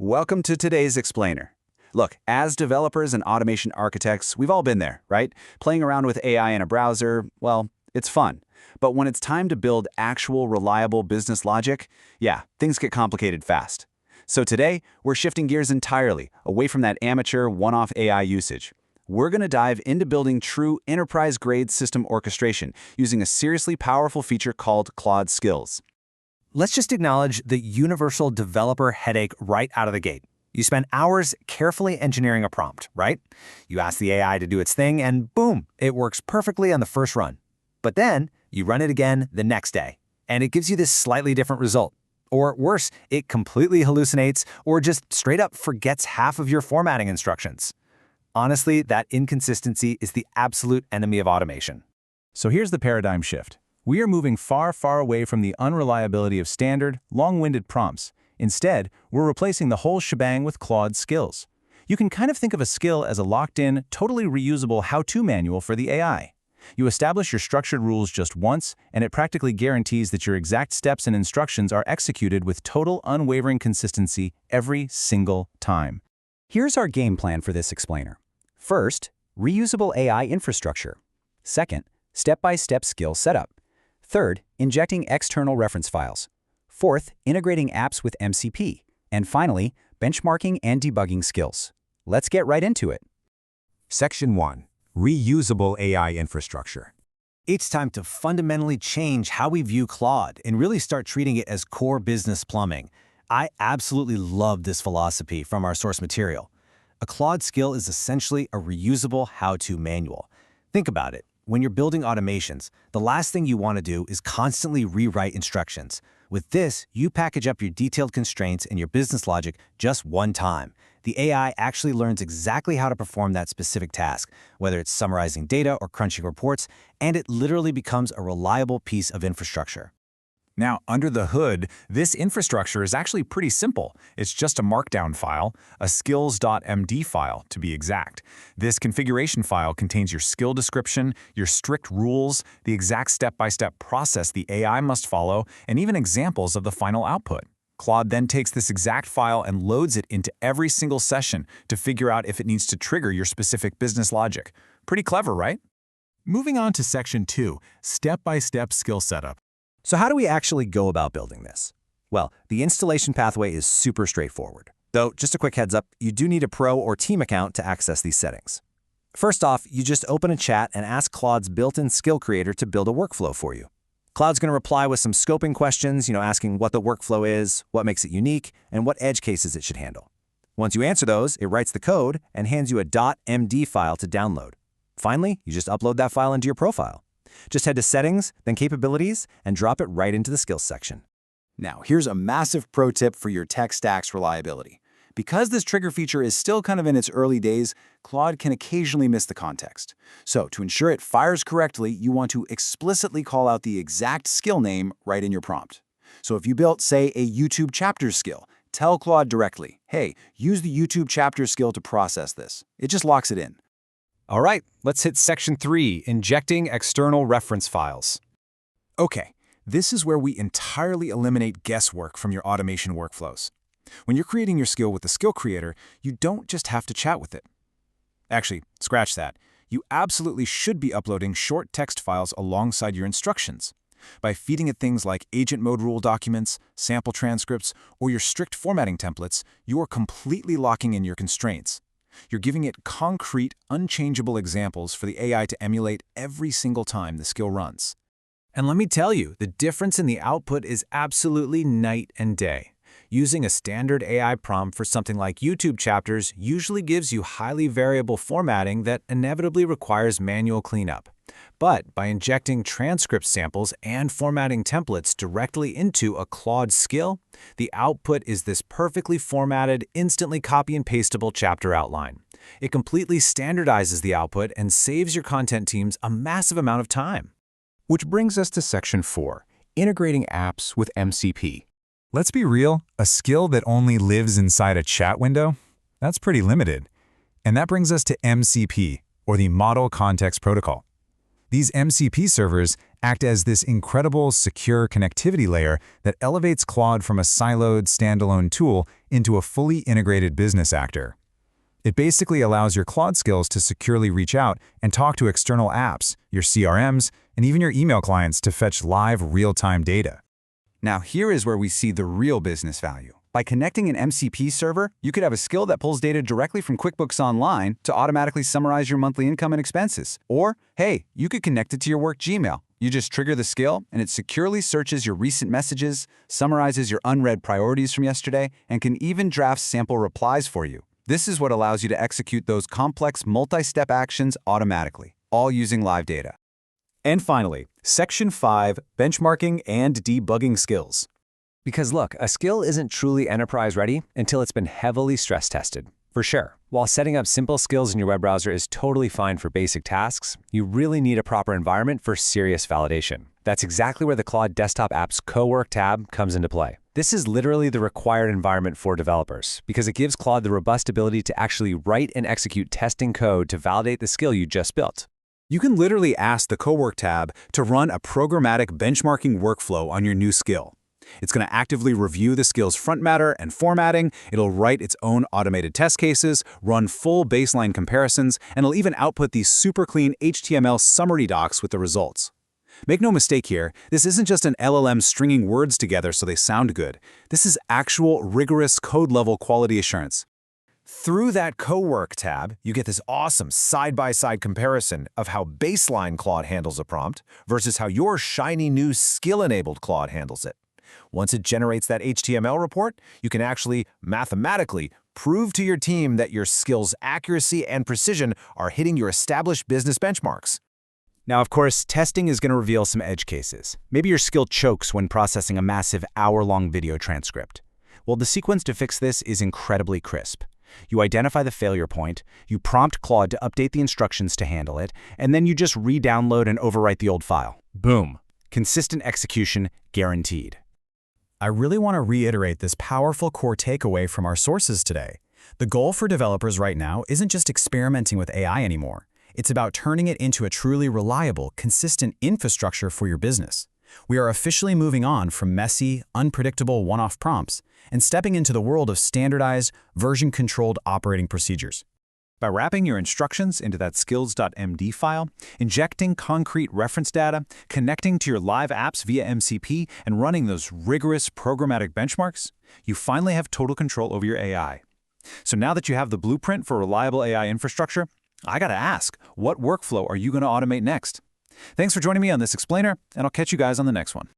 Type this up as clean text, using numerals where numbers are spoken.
Welcome to today's explainer. Look, as developers and automation architects, we've all been there, right? Playing around with AI in a browser, well, it's fun. But when it's time to build actual, reliable business logic, yeah, things get complicated fast. So today, we're shifting gears entirely, away from that amateur, one-off AI usage. We're going to dive into building true enterprise-grade system orchestration using a seriously powerful feature called Claude Skills. Let's just acknowledge the universal developer headache right out of the gate. You spend hours carefully engineering a prompt, right? You ask the AI to do its thing and boom, it works perfectly on the first run. But then you run it again the next day, and it gives you this slightly different result. Or worse, it completely hallucinates or just straight up forgets half of your formatting instructions. Honestly, that inconsistency is the absolute enemy of automation. So here's the paradigm shift. We are moving far, far away from the unreliability of standard, long-winded prompts. Instead, we're replacing the whole shebang with Claude Skills. You can kind of think of a skill as a locked-in, totally reusable how-to manual for the AI. You establish your structured rules just once, and it practically guarantees that your exact steps and instructions are executed with total, unwavering consistency every single time. Here's our game plan for this explainer. First, reusable AI infrastructure. Second, step-by-step skill setup. Third, injecting external reference files. Fourth, integrating apps with MCP. And finally, benchmarking and debugging skills. Let's get right into it. Section 1. Reusable AI infrastructure. It's time to fundamentally change how we view Claude and really start treating it as core business plumbing. I absolutely love this philosophy from our source material. A Claude skill is essentially a reusable how-to manual. Think about it. When you're building automations, the last thing you want to do is constantly rewrite instructions. With this, you package up your detailed constraints and your business logic just one time. The AI actually learns exactly how to perform that specific task, whether it's summarizing data or crunching reports, and it literally becomes a reliable piece of infrastructure. Now, under the hood, this infrastructure is actually pretty simple. It's just a markdown file, a skills.md file to be exact. This configuration file contains your skill description, your strict rules, the exact step-by-step process the AI must follow, and even examples of the final output. Claude then takes this exact file and loads it into every single session to figure out if it needs to trigger your specific business logic. Pretty clever, right? Moving on to Section 2, Step-by-Step Skill Setup. So how do we actually go about building this? Well, the installation pathway is super straightforward. Though, just a quick heads up, you do need a pro or team account to access these settings. First off, you just open a chat and ask Claude's built-in skill creator to build a workflow for you. Claude's going to reply with some scoping questions, asking what the workflow is, what makes it unique, and what edge cases it should handle. Once you answer those, it writes the code and hands you a .md file to download. Finally, you just upload that file into your profile. Just head to Settings, then Capabilities, and drop it right into the Skills section. Now, here's a massive pro tip for your tech stack's reliability. Because this trigger feature is still kind of in its early days, Claude can occasionally miss the context. So, to ensure it fires correctly, you want to explicitly call out the exact skill name right in your prompt. So if you built, say, a YouTube chapters skill, tell Claude directly, hey, use the YouTube chapters skill to process this. It just locks it in. All right, let's hit Section 3, Injecting External Reference Files. Okay, this is where we entirely eliminate guesswork from your automation workflows. When you're creating your skill with the skill creator, you don't just have to chat with it. Actually, scratch that. You absolutely should be uploading short text files alongside your instructions. By feeding it things like agent mode rule documents, sample transcripts, or your strict formatting templates, you are completely locking in your constraints. You're giving it concrete, unchangeable examples for the AI to emulate every single time the skill runs. And let me tell you, the difference in the output is absolutely night and day. Using a standard AI prompt for something like YouTube chapters usually gives you highly variable formatting that inevitably requires manual cleanup. But by injecting transcript samples and formatting templates directly into a Claude skill, the output is this perfectly formatted, instantly copy and pastable chapter outline. It completely standardizes the output and saves your content teams a massive amount of time. Which brings us to Section 4, Integrating Apps with MCP. Let's be real, a skill that only lives inside a chat window? That's pretty limited. And that brings us to MCP, or the Model Context Protocol. These MCP servers act as this incredible, secure connectivity layer that elevates Claude from a siloed, standalone tool into a fully integrated business actor. It basically allows your Claude skills to securely reach out and talk to external apps, your CRMs, and even your email clients to fetch live, real-time data. Now here is where we see the real business value. By connecting an MCP server, you could have a skill that pulls data directly from QuickBooks Online to automatically summarize your monthly income and expenses. Or, hey, you could connect it to your work Gmail. You just trigger the skill, and it securely searches your recent messages, summarizes your unread priorities from yesterday, and can even draft sample replies for you. This is what allows you to execute those complex multi-step actions automatically, all using live data. And finally, Section 5, Benchmarking and Debugging Skills. Because look, a skill isn't truly enterprise-ready until it's been heavily stress-tested. For sure, while setting up simple skills in your web browser is totally fine for basic tasks, you really need a proper environment for serious validation. That's exactly where the Claude Desktop App's Co-work tab comes into play. This is literally the required environment for developers because it gives Claude the robust ability to actually write and execute testing code to validate the skill you just built. You can literally ask the Co-work tab to run a programmatic benchmarking workflow on your new skill. It's going to actively review the skill's front matter and formatting, it'll write its own automated test cases, run full baseline comparisons, and it'll even output these super clean HTML summary docs with the results. Make no mistake here, this isn't just an LLM stringing words together so they sound good. This is actual, rigorous code-level quality assurance. Through that Co-work tab, you get this awesome side-by-side comparison of how baseline Claude handles a prompt versus how your shiny new skill-enabled Claude handles it. Once it generates that HTML report, you can actually mathematically prove to your team that your skill's accuracy and precision are hitting your established business benchmarks. Now, of course, testing is going to reveal some edge cases. Maybe your skill chokes when processing a massive hour-long video transcript. Well, the sequence to fix this is incredibly crisp. You identify the failure point, you prompt Claude to update the instructions to handle it, and then you just re-download and overwrite the old file. Boom. Consistent execution guaranteed. I really want to reiterate this powerful core takeaway from our sources today. The goal for developers right now isn't just experimenting with AI anymore. It's about turning it into a truly reliable, consistent infrastructure for your business. We are officially moving on from messy, unpredictable one-off prompts and stepping into the world of standardized, version-controlled operating procedures. By wrapping your instructions into that skills.md file, injecting concrete reference data, connecting to your live apps via MCP, and running those rigorous programmatic benchmarks, you finally have total control over your AI. So now that you have the blueprint for reliable AI infrastructure, I gotta ask, what workflow are you gonna automate next? Thanks for joining me on this explainer, and I'll catch you guys on the next one.